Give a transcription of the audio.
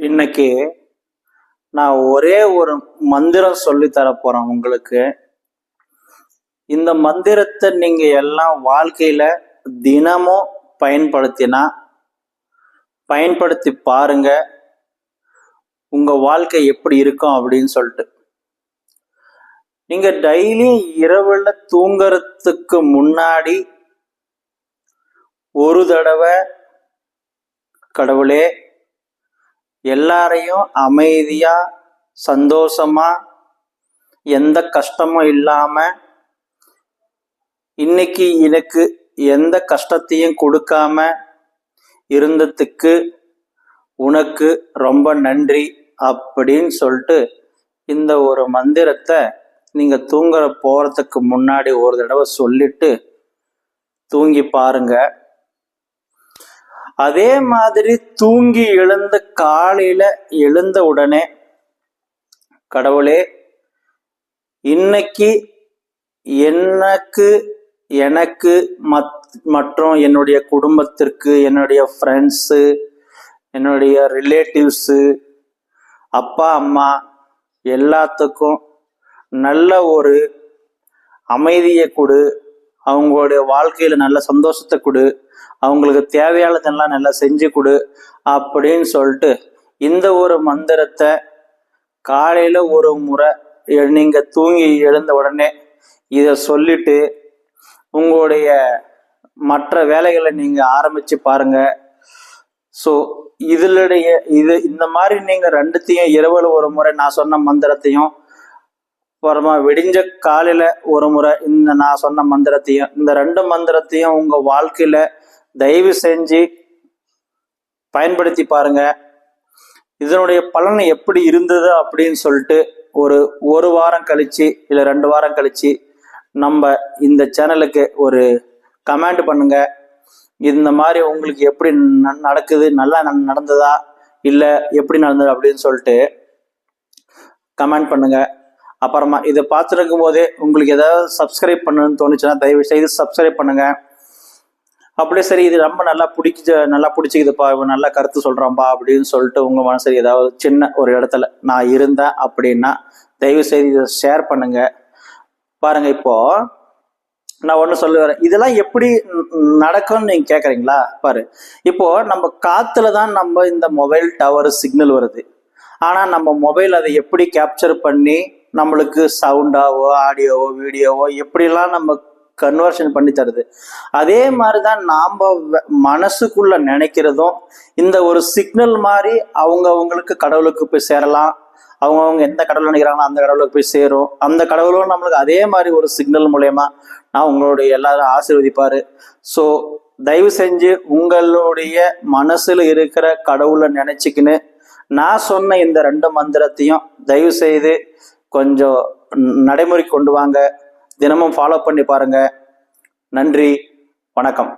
இன்னைக்கு நான் ஒரே ஒரு மந்திரம் சொல்லி தர போறேன் உங்களுக்கு. இந்த மந்திரத்தை நீங்க எல்லாம் வாழ்க்கையில தினமும் பயன்படுத்தி பாருங்க. உங்க வாழ்க்கை எப்படி இருக்கும் அப்படின்னு சொல்லிட்டு. நீங்க டெய்லி இரவுல தூங்குறதுக்கு முன்னாடி ஒரு தடவை கடவுளே எல்லாரையும் அமைதியா சந்தோஷமா எந்த கஷ்டமும் இல்லாம இன்னைக்கு எனக்கு எந்த கஷ்டத்தையும் கொடுக்காம இருந்ததுக்கு உனக்கு ரொம்ப நன்றி அப்படின்னு சொல்லிட்டு இந்த ஒரு மந்திரத்தை நீங்க தூங்குற போறதுக்கு முன்னாடி ஒரு தடவை சொல்லிட்டு தூங்கி பாருங்க. அதே மாதிரி தூங்கி எழுந்த காலையில எழுந்த உடனே கடவுளே இன்னைக்கு எனக்கு மற்றும் என்னுடைய குடும்பத்திற்கு, என்னுடைய ஃப்ரெண்ட்ஸு, என்னுடைய ரிலேட்டிவ்ஸு, அப்பா அம்மா எல்லாத்துக்கும் நல்ல ஒரு அமைதியை கொடு, அவங்களுடைய வாழ்க்கையில நல்ல சந்தோஷத்தை கொடு, அவங்களுக்கு தேவையானதெல்லாம் நல்லா செஞ்சு கொடு அப்படின்னு சொல்லிட்டு இந்த ஒரு மந்திரத்தை காலையில ஒரு முறை நீங்க தூங்கி எழுந்த உடனே இதை சொல்லிட்டு உங்களுடைய மற்ற வேலைகளை நீங்க ஆரம்பிச்சு பாருங்க. ஸோ இந்த மாதிரி நீங்க ரெண்டுத்தையும் இரவுல ஒரு முறை நான் சொன்ன மந்திரத்தையும் அப்புறமா விடிஞ்ச காலையில ஒரு முறை இந்த நான் சொன்ன மந்திரத்தையும், இந்த ரெண்டு மந்திரத்தையும் உங்க வாழ்க்கையில தயவு செஞ்சு பயன்படுத்தி பாருங்க. இதனுடைய பலன் எப்படி இருந்தது அப்படின்னு சொல்லிட்டு ஒரு வாரம் கழிச்சு இல்லை 2 வாரம் கழிச்சு நம்ம இந்த சேனலுக்கு ஒரு கமெண்ட் பண்ணுங்க. இந்த மாதிரி உங்களுக்கு எப்படி நடக்குது, நல்லா நடந்ததா இல்லை எப்படி நடந்தது அப்படின்னு சொல்லிட்டு கமெண்ட் பண்ணுங்க. அப்புறமா இதை பார்த்துருக்கும் போதே உங்களுக்கு ஏதாவது சப்ஸ்கிரைப் பண்ணணும்னு தோணுச்சுன்னா தயவு செய்து சப்ஸ்கிரைப் பண்ணுங்க. அப்படியே சரி இது ரொம்ப நல்லா பிடிச்சிக்குதுப்பா, இவன் நல்லா கருத்து சொல்றான்பா அப்படின்னு சொல்லிட்டு உங்க மனசு ஏதாவது சின்ன ஒரு இடத்துல நான் இருந்தேன் அப்படின்னா தயவு செய்து இதை ஷேர் பண்ணுங்க. பாருங்க, இப்போ நான் ஒன்று சொல்லுவேன், இதெல்லாம் எப்படி நடக்கும்னு நீங்க கேட்குறீங்களா? பாரு, இப்போ நம்ம காத்துல தான் நம்ம இந்த மொபைல் டவர் சிக்னல் வருது. ஆனா நம்ம மொபைல் அதை எப்படி கேப்சர் பண்ணி நம்மளுக்கு சவுண்டாவோ ஆடியோவோ வீடியோவோ எப்படிலாம் நம்ம கன்வர்ஷன் பண்ணி தருது. அதே மாதிரிதான் நாம மனசுக்குள்ள நினைக்கிறதும் இந்த ஒரு சிக்னல் மாதிரி அவங்களுக்கு கடவுளுக்கு போய் சேரலாம். அவங்கவுங்க எந்த கடவுள் நினைக்கிறாங்களோ அந்த கடவுளுக்கு போய் சேரும். அந்த கடவுளும் நம்மளுக்கு அதே மாதிரி ஒரு சிக்னல் மூலயமா நான் உங்களுடைய எல்லாரும் ஆசீர்வதிப்பாரு. ஸோ தயவு செஞ்சு உங்களுடைய மனசுல இருக்கிற கடவுளை நினைச்சுக்கின்னு நான் சொன்ன இந்த 2 மந்திரத்தையும் தயவு செய்து கொஞ்சம் நடைமுறை கொண்டு வாங்க. தினமும் ஃபாலோ பண்ணி பாருங்க. நன்றி, வணக்கம்.